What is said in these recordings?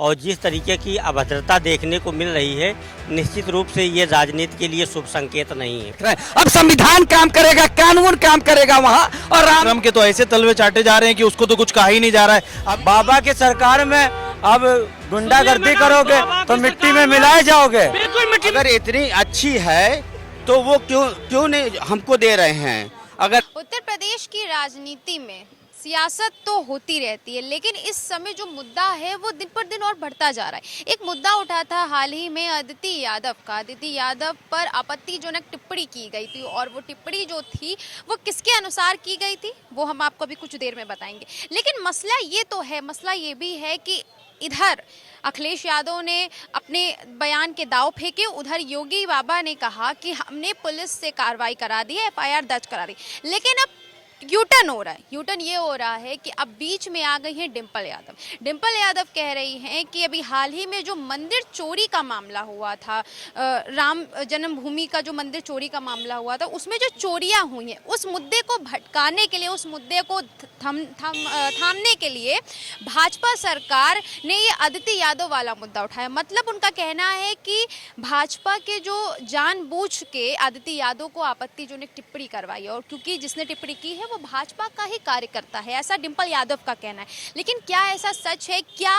और जिस तरीके की अभद्रता देखने को मिल रही है, निश्चित रूप से ये राजनीति के लिए शुभ संकेत नहीं है। अब संविधान काम करेगा, कानून काम करेगा वहाँ, और राम के तो ऐसे तलवे चाटे जा रहे हैं कि उसको तो कुछ कहा ही नहीं जा रहा है। अब बाबा की सरकार में अब गुंडागर्दी करोगे तो मिट्टी में मिलाए जाओगे। अगर इतनी अच्छी है तो वो क्यों नहीं हमको दे रहे हैं। अगर उत्तर प्रदेश की राजनीति में सियासत तो होती रहती है, लेकिन इस समय जो मुद्दा है वो दिन पर दिन और बढ़ता जा रहा है। एक मुद्दा उठा था हाल ही में अदिति यादव का। अदिति यादव पर आपत्तिजनक टिप्पणी की गई थी, और वो टिप्पणी जो थी वो किसके अनुसार की गई थी वो हम आपको अभी कुछ देर में बताएंगे। लेकिन मसला ये तो है, मसला ये भी है कि इधर अखिलेश यादव ने अपने बयान के दाव फेंके, उधर योगी बाबा ने कहा कि हमने पुलिस से कार्रवाई करा दी है, FIR दर्ज करा दी। लेकिन अब यूटर्न हो रहा है। यूटर्न ये हो रहा है कि अब बीच में आ गई हैं डिम्पल यादव। डिम्पल यादव कह रही हैं कि अभी हाल ही में जो मंदिर चोरी का मामला हुआ था, राम जन्मभूमि का जो मंदिर चोरी का मामला हुआ था, उसमें जो चोरियां हुई हैं उस मुद्दे को भटकाने के लिए, उस मुद्दे को थामने के लिए भाजपा सरकार ने ये अदिति यादव वाला मुद्दा उठाया। मतलब उनका कहना है कि भाजपा के जो जानबूझ के अदिति यादव को आपत्तिजनक टिप्पणी करवाई, और क्योंकि जिसने टिप्पणी की है वो भाजपा का ही कार्यकर्ता है, ऐसा डिम्पल यादव का कहना है। लेकिन क्या ऐसा सच है? क्या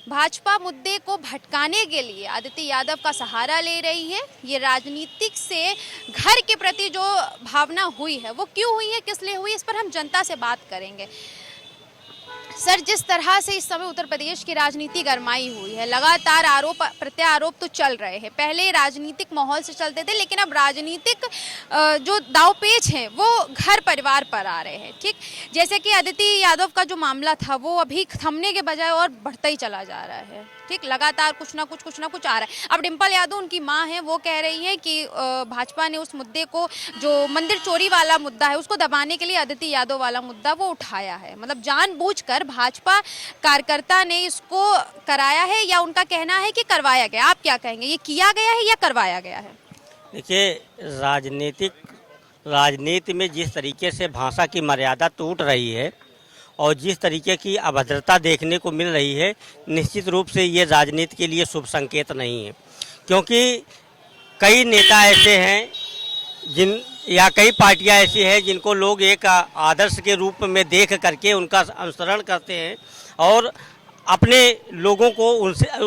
भाजपा मुद्दे को भटकाने के लिए अदिति यादव का सहारा ले रही है? ये राजनीतिक से घर के प्रति जो भावना हुई है वो क्यों हुई है, किस लिए हुई, इस पर हम जनता से बात करेंगे। सर, जिस तरह से इस समय उत्तर प्रदेश की राजनीति गरमाई हुई है, लगातार आरोप प्रत्यारोप तो चल रहे हैं। पहले राजनीतिक माहौल से चलते थे, लेकिन अब राजनीतिक जो दावपेच हैं वो घर परिवार पर आ रहे हैं। ठीक, जैसे कि अदिति यादव का जो मामला था वो अभी थमने के बजाय और बढ़ता ही चला जा रहा है। ठीक, लगातार कुछ ना कुछ आ रहा है। अब डिम्पल यादव उनकी मां है, वो कह रही हैं कि भाजपा ने उस मुद्दे को, जो मंदिर चोरी वाला मुद्दा है, उसको दबाने के लिए अदिति यादव वाला मुद्दा वो उठाया है। मतलब जानबूझकर भाजपा कार्यकर्ता ने इसको कराया है, या उनका कहना है कि करवाया गया। आप क्या कहेंगे, ये किया गया है या करवाया गया है? देखिए, राजनीति में जिस तरीके से भाषा की मर्यादा टूट रही है और जिस तरीके की अभद्रता देखने को मिल रही है, निश्चित रूप से ये राजनीति के लिए शुभ संकेत नहीं है। क्योंकि कई नेता ऐसे हैं या कई पार्टियां ऐसी हैं जिनको लोग एक आदर्श के रूप में देख करके उनका अनुसरण करते हैं और अपने लोगों को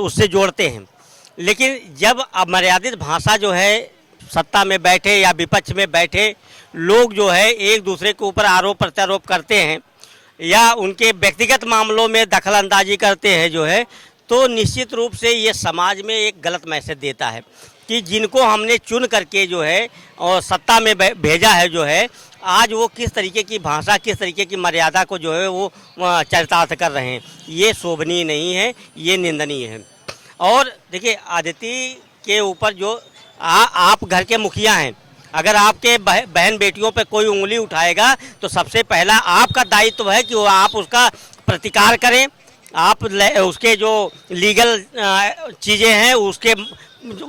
उससे जोड़ते हैं। लेकिन जब अमर्यादित भाषा जो है, सत्ता में बैठे या विपक्ष में बैठे लोग जो है एक दूसरे के ऊपर आरोप प्रत्यारोप करते हैं या उनके व्यक्तिगत मामलों में दखल अंदाजी करते हैं जो है, तो निश्चित रूप से ये समाज में एक गलत मैसेज देता है कि जिनको हमने चुन करके जो है और सत्ता में भेजा है जो है, आज वो किस तरीके की भाषा, किस तरीके की मर्यादा को जो है वो चरितार्थ कर रहे हैं। ये शोभनीय नहीं है, ये निंदनीय है। और देखिए, अदिति के ऊपर जो आप घर के मुखिया हैं, अगर आपके बहन बेटियों पे कोई उंगली उठाएगा तो सबसे पहला आपका दायित्व है कि वो आप उसका प्रतिकार करें। आप उसके जो लीगल चीज़ें हैं उसके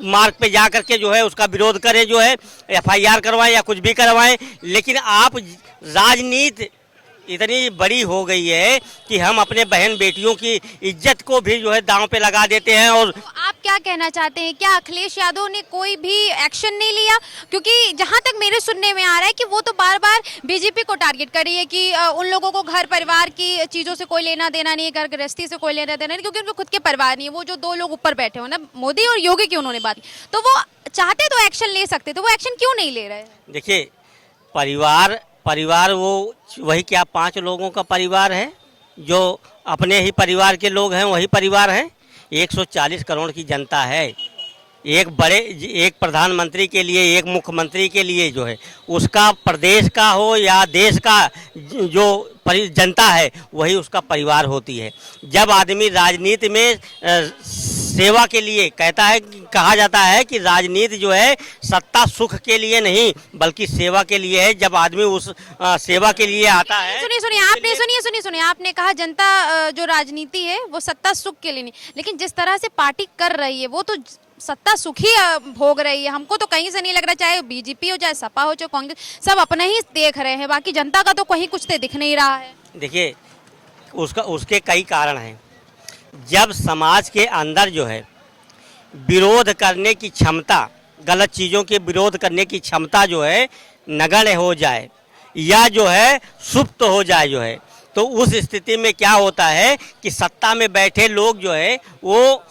मार्ग पे जा करके जो है उसका विरोध करें, जो है FIR करवाएं या कुछ भी करवाएं। लेकिन आप राजनीति इतनी बड़ी हो गई है कि हम अपने बहन बेटियों की इज्जत को भी जो है दांव पे लगा देते हैं। और तो आप क्या कहना चाहते हैं, क्या अखिलेश यादव ने कोई भी एक्शन नहीं लिया? क्योंकि जहां तक मेरे सुनने में आ रहा है कि वो तो बार बार बीजेपी को टारगेट कर रही है कि उन लोगों को घर परिवार की चीज़ों से कोई लेना देना नहीं है, घर गृहस्थी से कोई लेना देना नहीं, क्योंकि उनको खुद के परिवार नहीं है। वो जो दो लोग ऊपर बैठे हो ना, मोदी और योगी की उन्होंने बात की, तो वो चाहते तो एक्शन ले सकते, तो वो एक्शन क्यों नहीं ले रहे? देखिए, परिवार वो वही क्या 5 लोगों का परिवार है, जो अपने ही परिवार के लोग हैं वही परिवार हैं। 140 करोड़ की जनता है। एक प्रधानमंत्री के लिए, एक मुख्यमंत्री के लिए जो है, उसका प्रदेश का हो या देश का जो जनता है वही उसका परिवार होती है। जब आदमी राजनीति में सेवा के लिए कहा जाता है कि राजनीति जो है सत्ता सुख के लिए नहीं बल्कि सेवा के लिए है। जब आदमी उस सेवा के लिए आता है। सुनिए, आपने कहा जनता जो राजनीति है वो सत्ता सुख के लिए नहीं, लेकिन जिस तरह से पार्टी कर रही है वो तो सत्ता सुख ही भोग रही है। हमको तो कहीं से नहीं लग रहा, चाहे बीजेपी हो, चाहे सपा हो, चाहे कांग्रेस, सब अपना ही देख रहे हैं, बाकी जनता का तो कहीं कुछ दिख नहीं रहा है। देखिए, उसके कई कारण हैं। जब समाज के अंदर जो है विरोध करने की क्षमता, गलत चीज़ों के विरोध करने की क्षमता जो है नगण्य हो जाए या जो है सुप्त हो जाए जो है, तो उस स्थिति में क्या होता है कि सत्ता में बैठे लोग जो है वो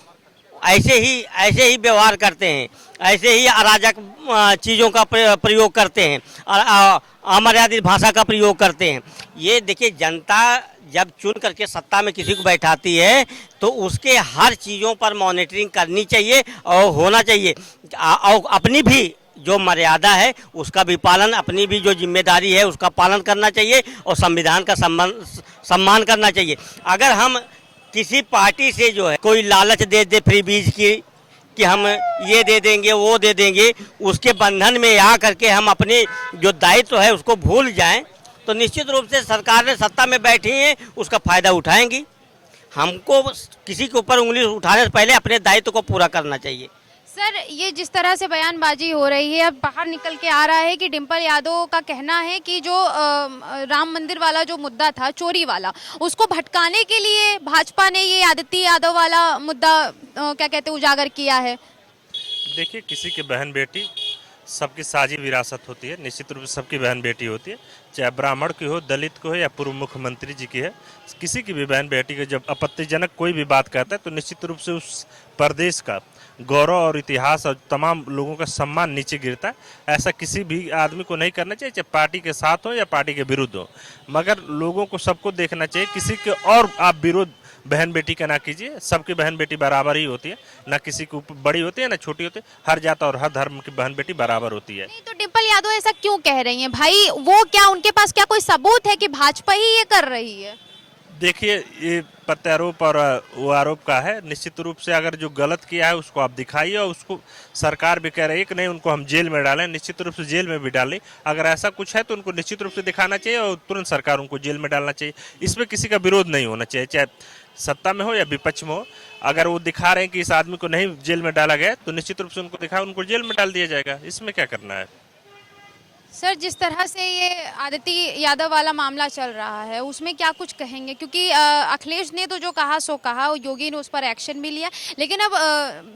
ऐसे ही व्यवहार करते हैं, ऐसे ही अराजक चीज़ों का प्रयोग करते हैं, अमर्यादित भाषा का प्रयोग करते हैं। ये देखिए, जनता जब चुन करके सत्ता में किसी को बैठाती है तो उसके हर चीज़ों पर मॉनिटरिंग करनी चाहिए और होना चाहिए, और अपनी भी जो मर्यादा है उसका भी पालन, अपनी भी जो जिम्मेदारी है उसका पालन करना चाहिए और संविधान का सम्मान करना चाहिए। अगर हम किसी पार्टी से जो है कोई लालच दे दे फ्री बीज की कि हम ये दे देंगे वो दे देंगे, उसके बंधन में आ करके हम अपने जो दायित्व है उसको भूल जाएं, तो निश्चित रूप से सरकार ने सत्ता में बैठी है उसका फ़ायदा उठाएंगी। हमको किसी के ऊपर उंगली उठाने से पहले अपने दायित्व को पूरा करना चाहिए। सर, ये जिस तरह से बयानबाजी हो रही है, अब बाहर निकल के आ रहा है कि डिम्पल यादव का कहना है कि जो राम मंदिर वाला जो मुद्दा था, चोरी वाला, उसको भटकाने के लिए भाजपा ने ये आदित्य यादव वाला मुद्दा क्या कहते हैं उजागर किया है। देखिए, किसी की बहन बेटी सबकी साझी विरासत होती है, निश्चित रूप से सबकी बहन बेटी होती है, चाहे ब्राह्मण की हो, दलित की हो या पूर्व मुख्यमंत्री जी की है। किसी की भी बहन बेटी के जब आपत्तिजनक कोई भी बात कहता है तो निश्चित रूप से उस प्रदेश का गौरव और इतिहास और तमाम लोगों का सम्मान नीचे गिरता है। ऐसा किसी भी आदमी को नहीं करना चाहिए, चाहे पार्टी के साथ हो या पार्टी के विरुद्ध हो, मगर लोगों को सबको देखना चाहिए। किसी के और आप विरोध बहन बेटी का ना कीजिए, सबकी बहन बेटी बराबर ही होती है, ना किसी को बड़ी होती है ना छोटी होती है, हर जात और हर धर्म की बहन बेटी बराबर होती है। नहीं तो डिम्पल यादव ऐसा क्यों कह रही हैं भाई? वो क्या, उनके पास क्या कोई सबूत है कि भाजपा ही ये कर रही है? देखिए, ये प्रत्यारोप और वो आरोप का है। निश्चित रूप से अगर जो गलत किया है उसको आप दिखाइए, और उसको सरकार भी कह रही है कि नहीं उनको हम जेल में डालें, निश्चित रूप से जेल में भी डालें। अगर ऐसा कुछ है तो उनको निश्चित रूप से दिखाना चाहिए और तुरंत सरकार उनको जेल में डालना चाहिए। इसमें किसी का विरोध नहीं होना चाहिए, चाहे सत्ता में हो या विपक्ष में हो। अगर वो दिखा रहे हैं कि इस आदमी को नहीं जेल में डाला गया तो निश्चित रूप से उनको दिखाओ, उनको जेल में डाल दिया जाएगा। इसमें क्या करना है? सर, जिस तरह से ये आदित्य यादव वाला मामला चल रहा है उसमें क्या कुछ कहेंगे? क्योंकि अखिलेश ने तो जो कहा सो कहा, योगी ने उस पर एक्शन भी लिया, लेकिन अब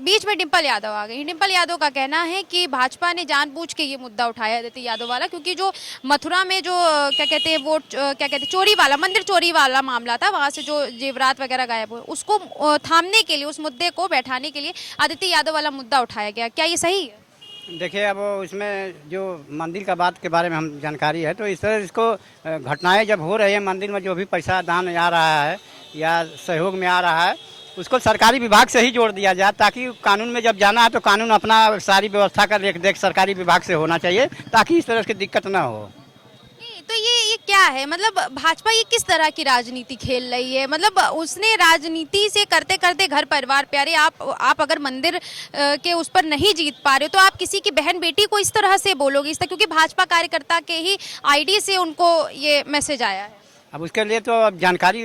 बीच में डिम्पल यादव आ गई। डिम्पल यादव का कहना है कि भाजपा ने जानबूझ के ये मुद्दा उठाया आदित्य यादव वाला, क्योंकि जो मथुरा में जो क्या कहते हैं वोट क्या कहते हैं चोरी वाला, मंदिर चोरी वाला मामला था, वहाँ से जो जेवरात वगैरह गायब हुए, उसको थामने के लिए, उस मुद्दे को बैठाने के लिए आदित्य यादव वाला मुद्दा उठाया गया। क्या ये सही है? देखिए, अब उसमें जो मंदिर का बात के बारे में हम जानकारी है, तो इस तरह इसको घटनाएं जब हो रही है, मंदिर में जो भी पैसा दान आ रहा है या सहयोग में आ रहा है, उसको सरकारी विभाग से ही जोड़ दिया जाए, ताकि कानून में जब जाना है तो कानून अपना सारी व्यवस्था का देख सरकारी विभाग से होना चाहिए, ताकि इस तरह की दिक्कत ना हो। तो ये क्या है? मतलब भाजपा ये किस तरह की राजनीति खेल रही है? मतलब उसने राजनीति से करते करते घर परिवार प्यारे, आप अगर मंदिर के उस पर नहीं जीत पा रहे हो तो आप किसी की बहन बेटी को इस तरह से बोलोगे? इस तरह, क्योंकि भाजपा कार्यकर्ता के ही आईडी से उनको ये मैसेज आया है। अब उसके लिए तो अब जानकारी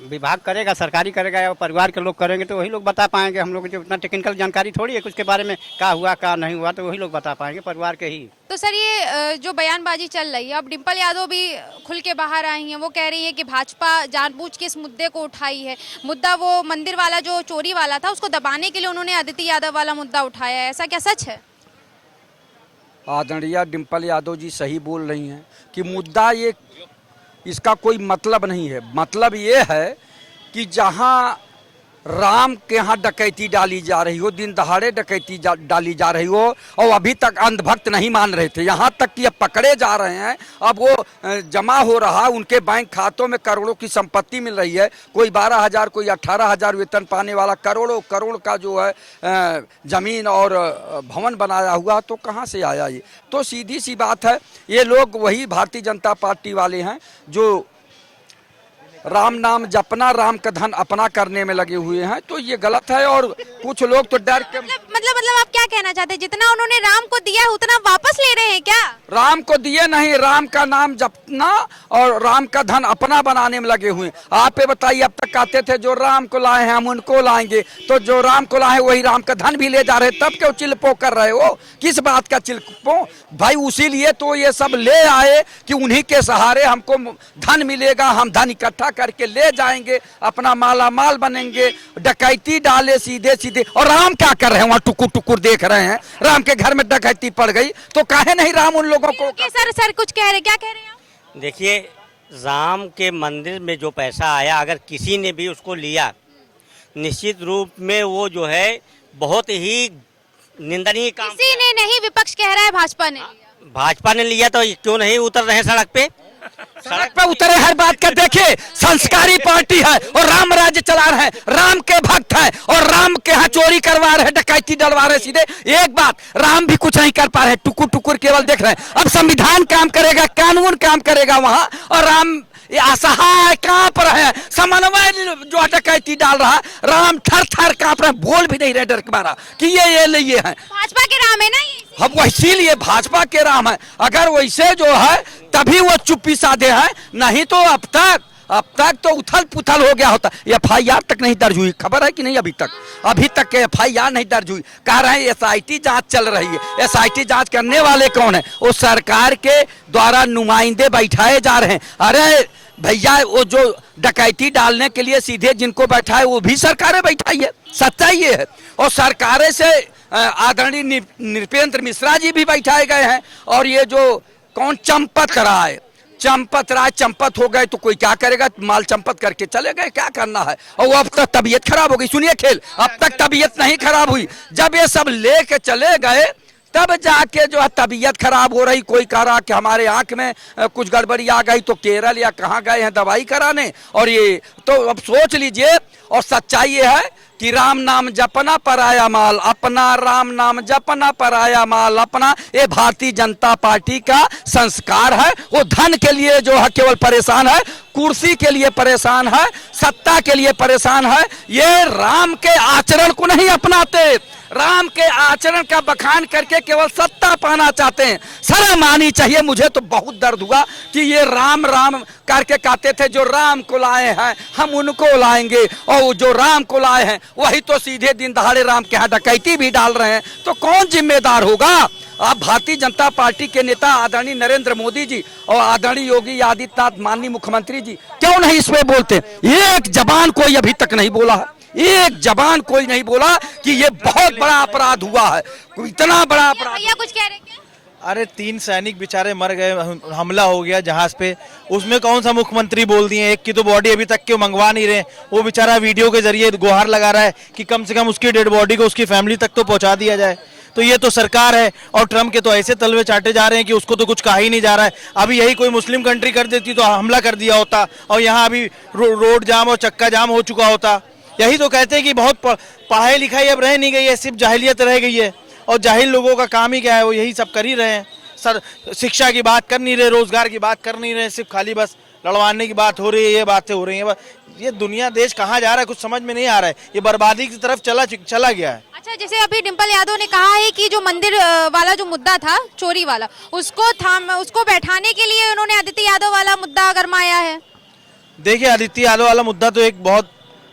विभाग करेगा, सरकारी करेगा या परिवार के लोग करेंगे, तो वही लोग बता पाएंगे। हम लोग जो उतना टेक्निकल जानकारी थोड़ी है उसके बारे में, क्या हुआ क्या नहीं हुआ, तो वही लोग बता पाएंगे, परिवार के ही। तो सर, ये जो बयानबाजी चल रही है, अब डिम्पल यादव भी खुल के बाहर आई हैं, वो कह रही है कि भाजपा जानबूझ के इस मुद्दे को उठाई है। मुद्दा वो मंदिर वाला जो चोरी वाला था उसको दबाने के लिए उन्होंने आदित्य यादव वाला मुद्दा उठाया है, ऐसा क्या सच है? आदरणीय डिम्पल यादव जी सही बोल रही हैं कि मुद्दा ये, इसका कोई मतलब नहीं है। मतलब ये है कि जहां राम के यहाँ डकैती डाली जा रही हो, दिन दहाड़े डकैती डाली जा रही हो, और अभी तक अंधभक्त नहीं मान रहे थे, यहाँ तक कि अब पकड़े जा रहे हैं, अब वो जमा हो रहा, उनके बैंक खातों में करोड़ों की संपत्ति मिल रही है, कोई 12,000 कोई 18,000 वेतन पाने वाला करोड़ों करोड़ का जो है जमीन और भवन बनाया हुआ, तो कहाँ से आया ये? तो सीधी सी बात है, ये लोग वही भारतीय जनता पार्टी वाले हैं जो राम नाम जपना, राम का धन अपना करने में लगे हुए हैं। तो ये गलत है, और कुछ लोग तो डर के मतलब मतलब आप क्या कहना चाहते हैं, जितना उन्होंने राम को दिया है उतना वापस ले रहे हैं क्या? राम को दिए नहीं, राम का नाम जपना और राम का धन अपना बनाने में लगे हुए। आप ये बताइए, अब तक कहते थे जो राम को लाए हैं हम उनको लाएंगे, तो जो राम को लाए वही राम का धन भी ले जा रहे, तब क्यों चिल्पो कर रहे हो? किस बात का चिल्पो भाई? उसी लिए तो ये सब ले आए कि उन्हीं के सहारे हमको धन मिलेगा, हम धन इकट्ठा करके ले जाएंगे, अपना माला माल बनेंगे, डकैती डाले सीधे सीधे। और राम क्या कर रहे हैं वहाँ? टुकुर टुकुर देख रहे हैं। राम के घर में डकैती पड़ गई तो काहे नहीं राम उन लोगों को? सर कुछ कह रहे, क्या कह रहे हैं आप? देखिए, राम के मंदिर में जो पैसा आया, अगर किसी ने भी उसको लिया, निश्चित रूप में वो जो है बहुत ही निंदनीय काम। किसी ने नहीं, विपक्ष कह रहा है भाजपा ने लिया। भाजपा ने लिया तो क्यों नहीं उतर रहे सड़क पे? सड़क पे उतरे हर बात का। देखिए, संस्कारी पार्टी है और राम राज्य चला रहे हैं, राम के भक्त है और राम के यहाँ चोरी करवा रहे, डकैती डलवा रहे सीधे। एक बात, राम भी कुछ नहीं कर पा रहे, टुकुर टुकुर केवल देख रहे हैं। अब संविधान काम करेगा, कानून काम करेगा वहाँ, और राम असहाय कांप रहे हैं। समन्वय जो डकैती डाल रहा, राम थर थर कांप रहे हैं, बोल भी नहीं रहे डर के मारा कि ये लिए हैं। भाजपा के राम है ना ये? हम इसीलिए भाजपा के राम है। अगर वैसे जो है तभी वो चुप्पी साधे हैं, नहीं तो अब तक तो उथल पुथल हो गया होता। FIR तक नहीं दर्ज हुई, खबर है कि नहीं? अभी तक के FIR नहीं दर्ज हुई। कह रहे हैं SIT जांच चल रही है। SIT जांच करने वाले कौन है? वो सरकार के द्वारा नुमाइंदे बैठाए जा रहे हैं। अरे भैया, वो जो डकैती डालने के लिए सीधे जिनको बैठाए वो भी सरकारें बैठाई है, सच्चाई ये है। और सरकारें से आदरणीय नृपेंद्र मिश्रा जी भी बैठाए गए हैं। और ये जो कौन चंपत राय चंपत हो गए तो कोई क्या करेगा? माल चंपत करके चले गए, क्या करना है? और अब तक तबीयत खराब हो गई। सुनिए खेल, अब तक तबीयत नहीं खराब हुई, जब ये सब लेके चले गए तब जाके जो है तबीयत खराब हो रही। कोई कह रहा कि हमारे आंख में कुछ गड़बड़ी आ गई तो केरल या कहाँ गए हैं दवाई कराने। और ये तो अब सोच लीजिए। और सच्चाई ये है कि राम नाम जपना पराया माल अपना, राम नाम जपना पराया माल अपना, ये भारतीय जनता पार्टी का संस्कार है। वो धन के लिए जो है केवल परेशान है, कुर्सी के लिए परेशान है, सत्ता के लिए परेशान है। ये राम के आचरण को नहीं अपनाते, राम के आचरण का बखान करके केवल सत्ता पाना चाहते हैं। शर्म आनी चाहिए। मुझे तो बहुत दर्द हुआ कि ये राम राम करके कहते थे जो राम को लाए हैं हम उनको लाएंगे, और जो राम को लाए हैं वही तो सीधे दिन दहाड़े राम के यहाँ डकैती भी डाल रहे हैं। तो कौन जिम्मेदार होगा? आप भारतीय जनता पार्टी के नेता आदरणीय नरेंद्र मोदी जी और आदरणीय योगी आदित्यनाथ माननीय मुख्यमंत्री जी क्यों नहीं इसमें बोलते? एक जबान कोई अभी तक नहीं बोला है, एक जबान कोई नहीं बोला कि ये बहुत बड़ा अपराध हुआ है, इतना बड़ा अपराध। भैया कुछ कह रहे हैं क्या? अरे 3 सैनिक बेचारे मर गए, हमला हो गया जहाज पे, उसमें कौन सा मुख्यमंत्री बोल दिए? एक की तो बॉडी अभी तक क्यों मंगवा नहीं रहे? वो बेचारा वीडियो के जरिए गुहार लगा रहा है कि कम से कम उसकी डेड बॉडी को उसकी फैमिली तक तो पहुंचा दिया जाए। तो ये तो सरकार है। और ट्रम्प के तो ऐसे तलवे चाटे जा रहे हैं कि उसको तो कुछ कहा ही नहीं जा रहा है। अभी यही कोई मुस्लिम कंट्री कर देती तो हमला कर दिया होता, और यहाँ अभी रोड जाम और चक्का जाम हो चुका होता। यही तो कहते हैं कि बहुत पढ़ाई लिखाई अब रह नहीं गई है, सिर्फ जाहिलियत रह गई है। और जाहिल लोगों का काम ही क्या है? वो यही सब कर ही रहे हैं। सर, शिक्षा की बात कर नहीं रहे, रोजगार की बात कर नहीं रहे, सिर्फ खाली बस लड़वाने की बात हो रही है, ये बातें हो रही हैं। ये दुनिया देश कहाँ जा रहा है कुछ समझ में नहीं आ रहा है। ये बर्बादी की तरफ चला गया है। अच्छा, जैसे अभी डिम्पल यादव ने कहा है कि जो मंदिर वाला जो मुद्दा था चोरी वाला, उसको बैठाने के लिए उन्होंने आदित्य यादव वाला मुद्दा गरमाया है। देखिए, आदित्य यादव वाला मुद्दा तो एक बहुत,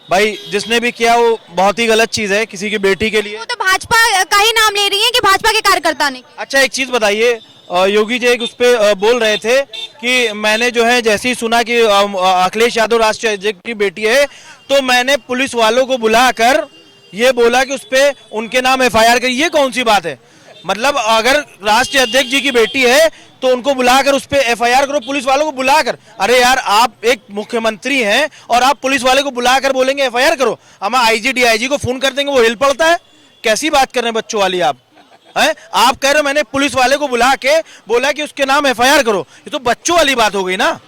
भाई जिसने भी किया वो बहुत ही गलत चीज है किसी की बेटी के लिए। वो तो भाजपा का ही नाम ले रही है कि भाजपा के कार्यकर्ता ने। अच्छा, एक चीज बताइए, योगी जी एक उस पे बोल रहे थे कि मैंने जो है जैसे ही सुना कि अखिलेश यादव राष्ट्रीय अध्यक्ष की बेटी है तो मैंने पुलिस वालों को बुलाकर ये बोला कि उस पे उनके नाम FIR करी। ये कौन सी बात है? मतलब अगर राष्ट्रीय अध्यक्ष जी की बेटी है तो उनको बुलाकर उस पे FIR करो, पुलिस वालों को बुलाकर। अरे यार, आप एक मुख्यमंत्री हैं और आप पुलिस वाले को बुलाकर बोलेंगे FIR करो? हम IG DIG को फोन कर देंगे, वो हिल पड़ता है? कैसी बात कर रहे हैं बच्चों वाली आप? है आप कह रहे हो मैंने पुलिस वाले को बुला के बोला कि उसके नाम FIR करो, ये तो बच्चों वाली बात हो गई ना।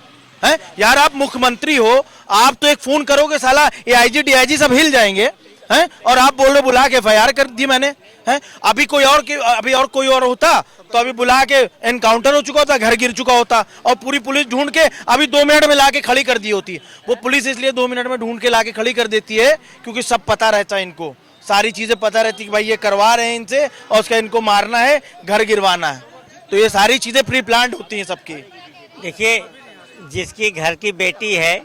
है यार, आप मुख्यमंत्री हो, आप तो एक फोन करोगे, साला ये IG DIG सब हिल जाएंगे। हैं? और आप बोल रहे बुला के FIR कर दी मैंने। हैं? अभी कोई और होता तो अभी बुला के एनकाउंटर हो चुका होता, घर गिर चुका होता, और पूरी पुलिस ढूंढ के अभी 2 मिनट में लाके खड़ी कर दी होती। वो पुलिस इसलिए 2 मिनट में ढूंढ के लाके खड़ी कर देती है क्योंकि सब पता रहता है इनको, सारी चीजें पता रहती कि भाई ये करवा रहे हैं इनसे और उसका इनको मारना है, घर गिरवाना है। तो ये सारी चीजें प्री प्लान्ड होती हैं सबकी। देखिए, जिसकी घर की बेटी है,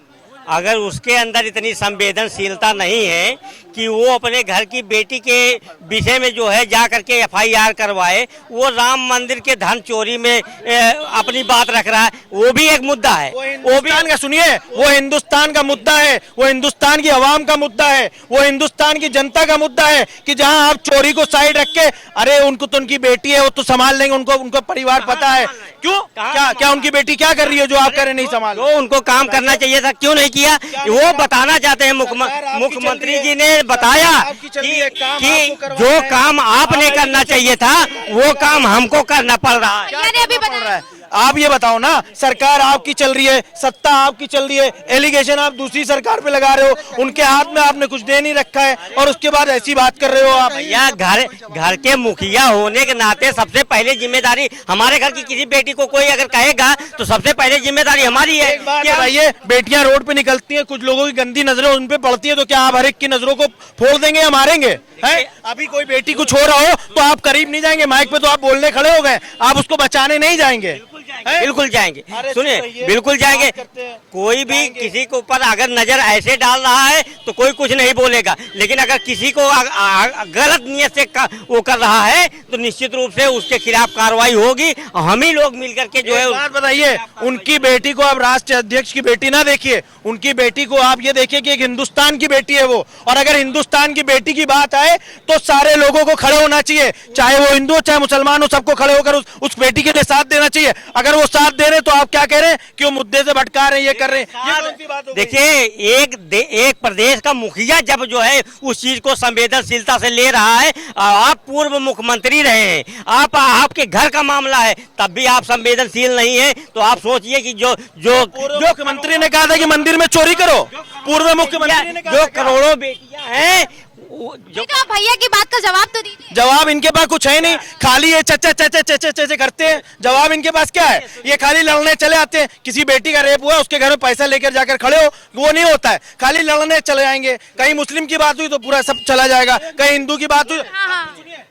अगर उसके अंदर इतनी संवेदनशीलता नहीं है कि वो अपने घर की बेटी के विषय में जो है जा करके FIR करवाए, वो राम मंदिर के धन चोरी में अपनी बात रख रहा है, वो भी एक मुद्दा है। वो भी का सुनिए, वो हिंदुस्तान का मुद्दा है, वो हिंदुस्तान की आवाम का मुद्दा है, वो हिंदुस्तान की जनता का मुद्दा है कि जहां आप चोरी को साइड रख के, अरे उनको तो उनकी बेटी है, वो तो संभाल लेंगे, उनको उनका परिवार पता है। क्यों? क्या उनकी बेटी क्या कर रही है जो आप कह रहे नहीं संभाल? तो उनको काम करना चाहिए था, क्यों नहीं किया? वो बताना चाहते हैं। मुख्यमंत्री जी ने बताया कि जो काम आपने करना चाहिए था वो काम हमको करना पड़ रहा है। यानी अभी बता रहा है, आप ये बताओ ना, सरकार आपकी चल रही है, सत्ता आपकी चल रही है, एलिगेशन आप दूसरी सरकार पे लगा रहे हो, उनके हाथ में आपने कुछ दे नहीं रखा है और उसके बाद ऐसी बात कर रहे हो आप। भैया, घर के मुखिया होने के नाते सबसे पहले जिम्मेदारी हमारे घर की किसी बेटी को कोई अगर कहेगा तो सबसे पहले जिम्मेदारी हमारी है। बताइए, बेटियां रोड पे निकलती हैं, कुछ लोगों की गंदी नजरें उन पे पड़ती है, तो क्या आप हर एक की नजरों को फोड़ देंगे या मारेंगे? है अभी कोई बेटी कुछ हो रहा हो तो आप करीब नहीं जाएंगे, माइक पे तो आप बोलने खड़े हो गए, आप उसको बचाने नहीं जाएंगे। बिल्कुल जाएंगे, सुनिए, बिल्कुल जाएंगे। कोई भी किसी के ऊपर अगर नजर ऐसे डाल रहा है तो कोई कुछ नहीं बोलेगा, लेकिन अगर किसी को गलत नियत से वो कर रहा है तो निश्चित रूप से उसके खिलाफ कार्रवाई होगी। हम ही लोग मिलकर के जो है, बात बताइए, उनकी बेटी को आप राष्ट्रीय अध्यक्ष की बेटी ना देखिए, उनकी बेटी को आप ये देखिए कि एक हिंदुस्तान की बेटी है वो, और अगर हिंदुस्तान की बेटी की बात आए तो सारे लोगों को खड़े होना चाहिए, चाहे वो हिंदू हो चाहे मुसलमान हो, सबको खड़े होकर उस बेटी के लिए साथ देना चाहिए। अगर वो साथ दे रहे तो आप क्या कह रहे हैं कि वो मुद्दे से भटका रहे हैं, ये कर रहे हैं? देखिए, एक प्रदेश का मुखिया जब जो है उस चीज को संवेदनशीलता से ले रहा है, आप पूर्व मुख्यमंत्री रहे हैं, आपके घर का मामला है, तब भी आप संवेदनशील नहीं है, तो आप सोचिए कि जो मुख्यमंत्री ने कहा था कि मंदिर में चोरी करो, पूर्व मुख्यमंत्री ने जो करोड़ों बेटियां हैं, आप भैया की बात का जवाब तो दीजिए। जवाब इनके पास कुछ है नहीं, खाली ये चचे चचे चचे चचे करते हैं। जवाब इनके पास क्या है? ये खाली लड़ने चले आते हैं। किसी बेटी का रेप हुआ, उसके घर में पैसा लेकर जाकर खड़े हो, वो नहीं होता है, खाली लड़ने चले जाएंगे। कहीं मुस्लिम की बात हुई तो पूरा सब चला जाएगा, कहीं हिंदू की बात हुई।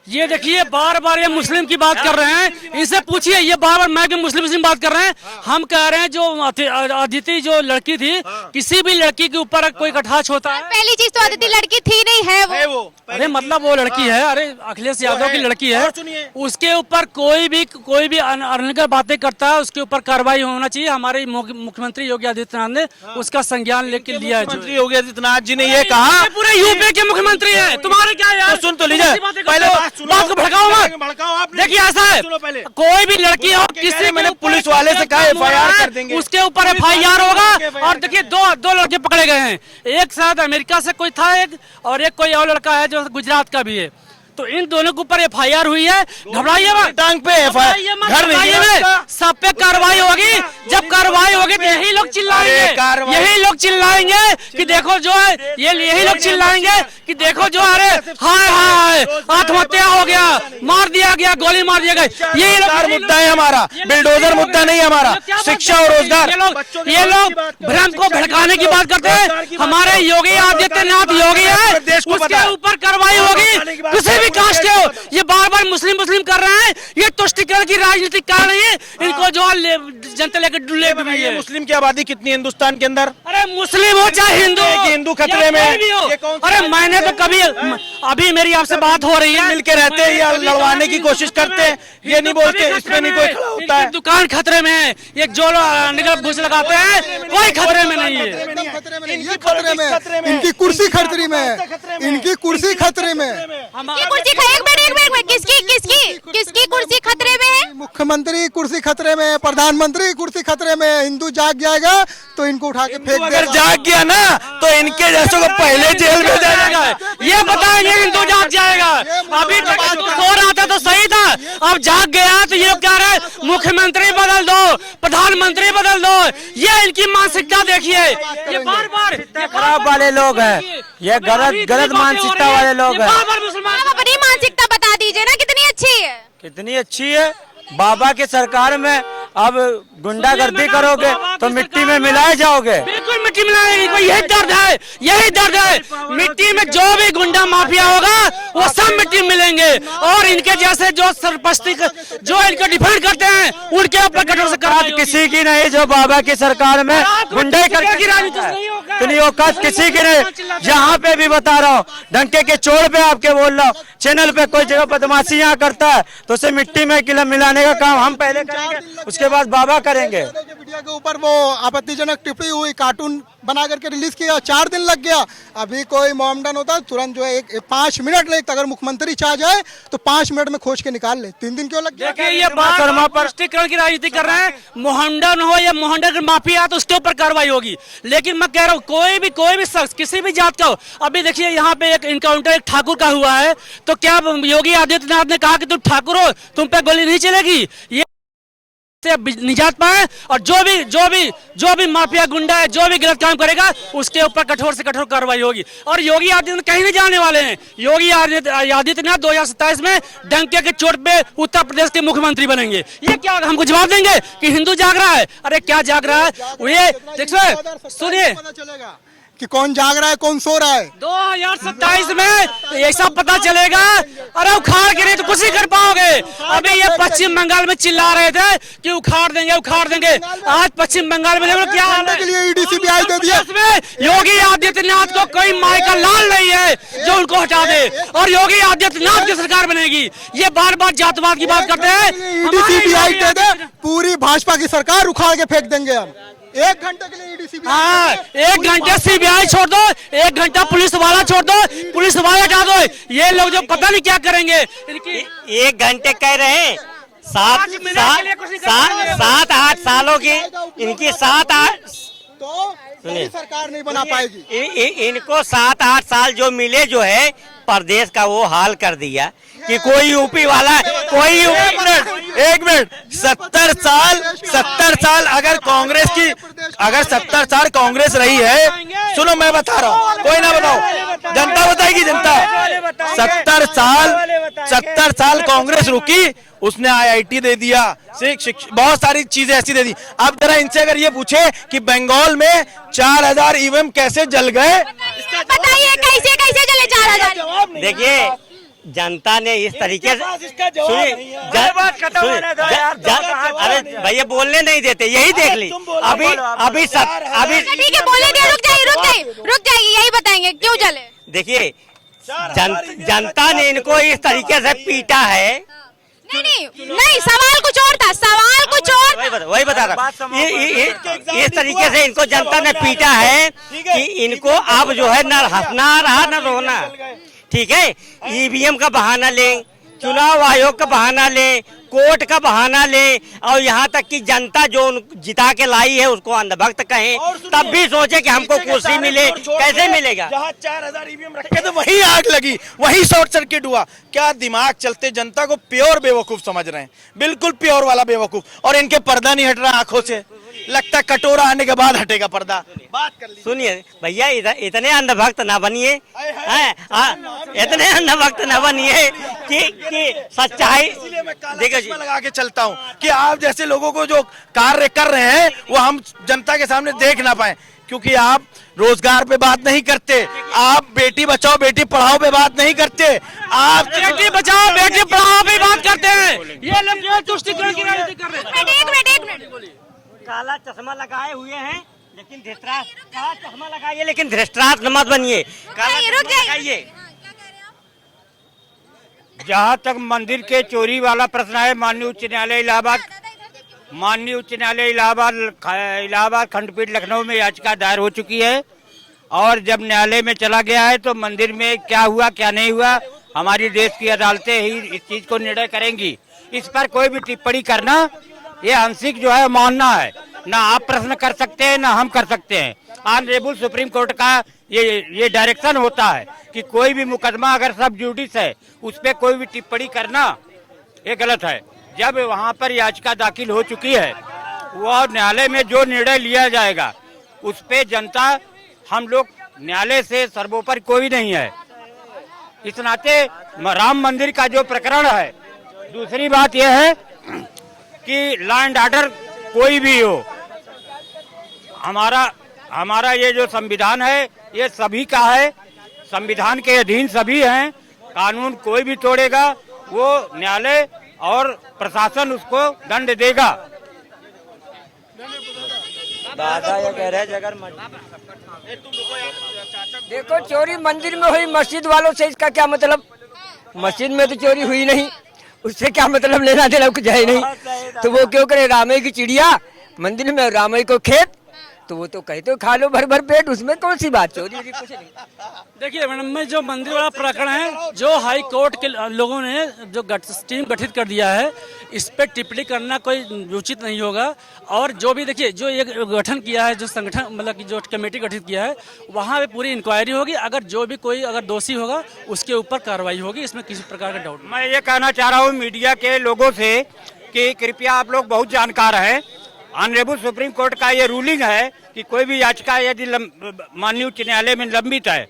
ये देखिए, बार बार ये मुस्लिम की बात कर रहे हैं, इनसे पूछिए, ये बार बार मैं मुस्लिम बात कर रहे हैं। हम कह रहे हैं जो अदिति जो लड़की थी, किसी भी लड़की के ऊपर कोई कटाक्ष होता है। पहली चीज तो अदिति लड़की थी नहीं है वो। अरे मतलब वो लड़की है, अरे अखिलेश यादव की लड़की है, उसके ऊपर कोई भी अनर्गल बातें करता है, उसके ऊपर कार्रवाई होना चाहिए। हमारे मुख्यमंत्री योगी आदित्यनाथ ने उसका संज्ञान लेके लिया है। मुख्यमंत्री योगी आदित्यनाथ जी ने ये कहा, पूरे यूपी के मुख्यमंत्री है, तुम्हारे क्या यार? सुन तो लीजिए, पहले बात को भड़काओ मत। देखिए, ऐसा है, कोई भी लड़की हो, किसी मैंने पुलिस वाले से कहा FIR कर देंगे, उसके ऊपर FIR होगा। और देखिए, दो लड़के पकड़े गए हैं, एक शायद अमेरिका से कोई था, एक और एक कोई और लड़का है जो गुजरात का भी है। तो इन दोनों के ऊपर FIR हुई है। घबराइए मत, टांग पे FIR, घर नहीं, सब पे कार्रवाई होगी। जब कार्रवाई होगी तो यही लोग चिल्लाएंगे, कि देखो जो है, यही लोग चिल्लाएंगे कि देखो जो, अरे हाय आत्महत्या हो गया, मार दिया गया, गोली मार दिया गया। यही मुद्दा है हमारा, बिल्डोजर मुद्दा नहीं हमारा, शिक्षा और रोजगार। ये लोग भ्रम को भड़काने की बात करते हैं। हमारे योगी आदित्यनाथ योगी है, उसके ऊपर कार्रवाई होगी, किसी भी कास्ट के हो। ये बार बार मुस्लिम कर रहे हैं, ये तुष्टिकरण की राजनीति कर रही है, इनको जो जनता लेकर डुले भी है। मुस्लिम की आबादी कितनी है हिंदुस्तान के अंदर? अरे मुस्लिम हो चाहे हिंदू खतरे में। अरे मैंने तो कभी, अभी मेरी आपसे बात हो रही है, मिलके रहते हैं या लड़वाने की कोशिश करते हैं, ये नहीं बोलते, इसमें नहीं कोई खड़ा होता है। दुकान खतरे में है, ये जो निकल घुस लगाते हैं, कोई खतरे में नहीं है। इनकी कुर्सी खतरे में है, इनकी कुर्सी खतरे में है। एक मिनट, किसकी कुर्सी खतरे में है? मुख्यमंत्री कुर्सी खतरे में है, प्रधानमंत्री कुर्सी खतरे में है। हिंदू जाग जाएगा तो इनको उठा के फेंक देगा। अगर जाग गया ना तो इनके जैसों को पहले जेल में जाएगा। ये बताएंगे हिंदू जाग जाएगा। अभी तक तो सो रहा था तो सही था, अब जाग गया तो ये कह रहे मुख्यमंत्री बदल दो, प्रधानमंत्री बदल दो। ये इनकी मानसिकता देखिए, ये बार बार खराब वाले लोग हैं, ये गलत मानसिकता वाले लोग हैं। अपनी मानसिकता बता दीजिए ना, कितनी अच्छी है? कितनी अच्छी है। बाबा की सरकार में अब गुंडागर्दी करोगे तो मिट्टी में मिलाए जाओगे। बिल्कुल मिट्टी मिलाएंगे, यही दर्द है। मिट्टी में जो भी गुंडा माफिया होगा वो सब मिट्टी मिलेंगे। और इनके जैसे जो सरपस्ती जो इनको डिफेंड करते हैं उनके ऊपर कठोर से कार्रवाई होगी। किसी की नहीं जो बाबा की सरकार में गुंडे करके नहीं औकात किसी की नहीं। यहाँ पे भी बता रहा हूँ, डंके के चोर पे आपके बोल रहा हूँ, चैनल पे कोई जगह बदमाशी यहाँ करता है तो उसे मिट्टी में मिलाने का काम हम पहले करेंगे, उसके बाद बाबा करेंगे। मीडिया के ऊपर वो आपत्तिजनक टिप्पणी हुई, कार्टून बना करके रिलीज किया, 4 दिन लग गया। अभी कोई मोमडन होता तुरंत जो है 5 मिनट लगता, अगर मुख्यमंत्री चाह जाए तो 5 मिनट में खोज के निकाल ले। 3 दिन क्यों लग गया? देखिए ये बात पुष्टिकरण की राजनीति कर रहे हैं। मोहम्मदन हो या मोहम्मदन माफिया तो उसके ऊपर कार्रवाई होगी। लेकिन मैं कह रहा हूँ कोई भी शख्स किसी भी जात का हो, अभी देखिए यहाँ पे एक इनकाउंटर एक ठाकुर का हुआ है, तो क्या योगी आदित्यनाथ ने कहा कि तुम ठाकुर हो, तुम पे गोली नहीं चलेगी? ये निजात पाए और जो भी माफिया गुंडा है, जो भी गलत काम करेगा उसके ऊपर कठोर से कठोर कार्रवाई होगी। और योगी आदित्यनाथ कहीं नहीं जाने वाले हैं। योगी आदित्यनाथ 2027 में डंके के चोट पे उत्तर प्रदेश के मुख्यमंत्री बनेंगे। ये क्या हमको जवाब देंगे कि हिंदू जाग रहा है? अरे क्या जाग रहा है ये देखिए, सुनिए कि कौन जाग रहा है कौन सो रहा है। 2027 में ऐसा पता चलेगा। अरे उखाड़ के नहीं तो कुछ नहीं कर पाओगे। अभी ये पश्चिम बंगाल में चिल्ला रहे थे कि उखाड़ देंगे। आज पश्चिम बंगाल में देखो क्या हाल है। के लिए ईडी सीबीआई दे दिया। योगी आदित्यनाथ को कोई माय का लाल नहीं है जो उनको हटा दे, और योगी आदित्यनाथ की सरकार बनेगी। ये बार बार जातवाद की बात करते हैं। ईडी सीबीआई दे दे, पूरी भाजपा की सरकार उखाड़ के फेंक देंगे हम। 1 घंटे के लिए ईडी सीबीआई। हाँ, 1 घंटे सीबीआई छोड़ दो, 1 घंटा पुलिस वाला छोड़ दो, पुलिस वाला हटा दो। ये लोग जो पता नहीं क्या करेंगे। इनकी 1 घंटे कह रहे हैं, 7-8 सालों की इनकी 7-8 तो सरकार नहीं बना पाएगी। इनको 7-8 साल जो मिले जो है प्रदेश का वो हाल कर दिया कि कोई यूपी वाला एक मिनट 70 साल अगर कांग्रेस की 70 साल कांग्रेस रही है, सुनो मैं बता रहा हूँ, कोई ना बताओ, जनता बताएगी। जनता 70 साल कांग्रेस रुकी, उसने IIT दे दिया, बहुत सारी चीजें ऐसी दे दी। अब जरा इनसे अगर ये पूछे कि बंगाल में 4000 ईवीएम कैसे जल गए, बताइए कैसे चले 4000? देखिए जनता ने इस तरीके से अरे भैया बोलने नहीं देते, यही देख ली। अभी ठीक है बोले दिया, रुक जाइए यही बताएंगे क्यों चले। देखिए जनता ने इनको इस तरीके से पीटा है। नहीं सवाल कुछ और था, सवाल कुछ और। वही बता रहा, इस तरीके से इनको जनता ने पीटा है कि इनको अब जो है न हंसना रहा न रोना। ठीक है, ईवीएम का बहाना लें, चुनाव आयोग का बहाना लें, कोर्ट का बहाना लें, और यहाँ तक कि जनता जो जिता के लाई है उसको अंधभक्त कहें, तब भी सोचे कि हमको कुर्सी मिले। कैसे मिलेगा? जहाँ 4000 ईवीएम रखे तो वही आग लगी, वही शॉर्ट सर्किट हुआ। क्या दिमाग चलते? जनता को प्योर बेवकूफ समझ रहे हैं, बिल्कुल प्योर वाला बेवकूफ। और इनके पर्दा नहीं हट रहा आंखों से, लगता कटोरा आने के बाद हटेगा पर्दा। बात कर लीजिए। सुनिए भैया, इतने अंधभक्त ना बनिए, इतने अंधभक्त ना बनिए कि सच्चाई देखिए लगा के चलता हूँ कि आप जैसे लोगों को जो कार्य कर रहे हैं वो हम जनता के सामने देख ना पाए, क्योंकि आप रोजगार पे बात नहीं करते, आप बेटी बचाओ बेटी पढ़ाओ पे बात नहीं करते, आप बेटी बचाओ बेटी पढ़ाओ पे बात करते हैं। ये लोग तुष्टिकरण की राजनीति कर रहे हैं। एक मिनट काला चश्मा लगाए हुए हैं लेकिन काला चश्मा लगाइए लेकिन धृतराष्ट्र मत बनिए। काला चश्मा लगाइए। जहाँ तक मंदिर के चोरी वाला प्रश्न है, माननीय उच्च न्यायालय इलाहाबाद खंडपीठ लखनऊ में याचिका दायर हो चुकी है, और जब न्यायालय में चला गया है तो मंदिर में क्या हुआ क्या नहीं हुआ हमारी देश की अदालतें ही इस चीज को निर्णय करेंगी। इस पर कोई भी टिप्पणी करना ये आंशिक जो है मानना है, ना आप प्रश्न कर सकते हैं ना हम कर सकते हैं। ऑनरेबल सुप्रीम कोर्ट का ये डायरेक्शन होता है कि कोई भी मुकदमा अगर सब जुडिस है उस पर कोई भी टिप्पणी करना ये गलत है। जब वहाँ पर याचिका दाखिल हो चुकी है, वह न्यायालय में जो निर्णय लिया जाएगा उस पे जनता, हम लोग न्यायालय से सर्वोपरि कोई नहीं है। इस नाते राम मंदिर का जो प्रकरण है, दूसरी बात यह है कि लॉ एंड ऑर्डर कोई भी हो, हमारा ये जो संविधान है ये सभी का है, संविधान के अधीन सभी हैं, कानून कोई भी तोड़ेगा वो न्यायालय और प्रशासन उसको दंड देगा। दादा ये कह रहे जगह देखो चोरी मंदिर में हुई, मस्जिद वालों से इसका क्या मतलब? मस्जिद में तो चोरी हुई नहीं, उससे क्या मतलब, लेना देना कुछ है नहीं। तो वो क्यों करे? रामई की चिड़िया मंदिर में, रामई को खेत, तो वो तो कहते हो खा लो भर भर पेट, उसमें कौन सी बात चोरी कुछ नहीं। देखिए मैडम, में जो मंदिर वाला प्रकरण है, जो हाई कोर्ट के लोगों ने जो टीम गठित कर दिया है, इस पे टिप्पणी करना कोई उचित नहीं होगा। और जो भी देखिए जो ये गठन किया है, जो संगठन मतलब कि जो कमेटी गठित किया है, वहाँ पे पूरी इंक्वायरी होगी। अगर जो भी कोई अगर दोषी होगा उसके ऊपर कार्रवाई होगी, इसमें किसी प्रकार का डाउट नहीं। मैं ये कहना चाह रहा हूँ मीडिया के लोगों से कि कृपया आप लोग बहुत जानकार हैं, ऑनरेबल सुप्रीम कोर्ट का ये रूलिंग है कि कोई भी याचिका यदि माननीय उच्च न्यायालय में लंबित है,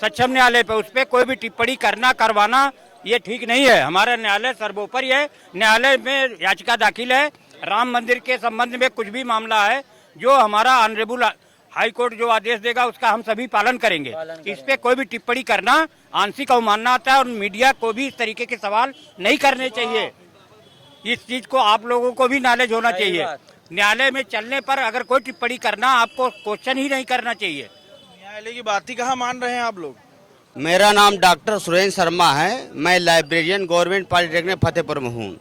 सक्षम न्यायालय पे, उस पर कोई भी टिप्पणी करवाना ये ठीक नहीं है। हमारा न्यायालय सर्वोपरि है। न्यायालय में याचिका दाखिल है, राम मंदिर के संबंध में कुछ भी मामला है, जो हमारा ऑनरेबल हाई कोर्ट जो आदेश देगा उसका हम सभी पालन करेंगे। इस पे कोई भी टिप्पणी करना आंशिक अवमानना आता है और मीडिया को भी इस तरीके के सवाल नहीं करने चाहिए। इस चीज को आप लोगों को भी नॉलेज होना चाहिए। न्यायालय में चलने पर अगर कोई टिप्पणी करना, आपको क्वेश्चन ही नहीं करना चाहिए। न्यायालय की बात ही कहाँ मान रहे हैं आप लोग? मेरा नाम डॉक्टर सुरेंद्र शर्मा है। मैं लाइब्रेरियन गवर्नमेंट पॉलिटेक्निक फतेहपुर में हूँ।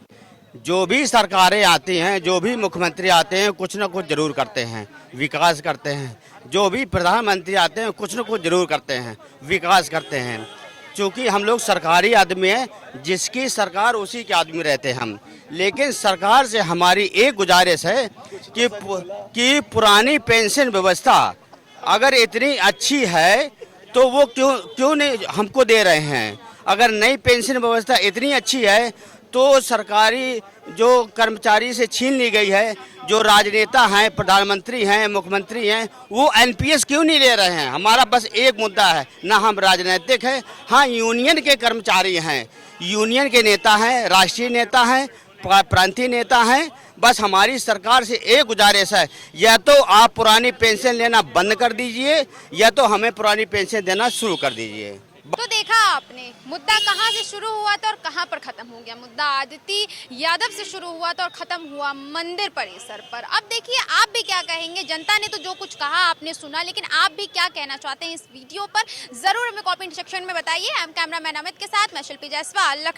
जो भी सरकारें आती हैं, जो भी मुख्यमंत्री आते हैं, कुछ न कुछ जरूर करते हैं, विकास करते हैं। जो भी प्रधानमंत्री आते हैं कुछ न कुछ जरूर करते हैं, विकास करते हैं। चूँकि हम लोग सरकारी आदमी हैं, जिसकी सरकार उसी के आदमी रहते हैं हम। लेकिन सरकार से हमारी एक गुजारिश है कि पुरानी पेंशन व्यवस्था अगर इतनी अच्छी है तो वो क्यों नहीं हमको दे रहे हैं। अगर नई पेंशन व्यवस्था इतनी अच्छी है तो सरकारी जो कर्मचारी से छीन ली गई है, जो राजनेता हैं, प्रधानमंत्री हैं, मुख्यमंत्री हैं, वो एनपीएस क्यों नहीं ले रहे हैं। हमारा बस एक मुद्दा है, ना हम राजनीतिक हैं, हाँ यूनियन के कर्मचारी हैं, यूनियन के नेता हैं, राष्ट्रीय नेता हैं, प्रांतीय नेता हैं। बस हमारी सरकार से एक गुजारिश है, या तो आप पुरानी पेंशन लेना बंद कर दीजिए या तो हमें पुरानी पेंशन देना शुरू कर दीजिए। तो देखा आपने मुद्दा कहाँ से शुरू हुआ था और कहाँ पर खत्म हो गया। मुद्दा आदित्य यादव से शुरू हुआ था और खत्म हुआ मंदिर परिसर पर। अब देखिए आप भी क्या कहेंगे। जनता ने तो जो कुछ कहा आपने सुना, लेकिन आप भी क्या कहना चाहते हैं इस वीडियो पर, जरूर हमें कमेंट सेक्शन में बताइए। कैमरामैन अमित के साथ मैं शिल्पी जायसवाल, लखनऊ।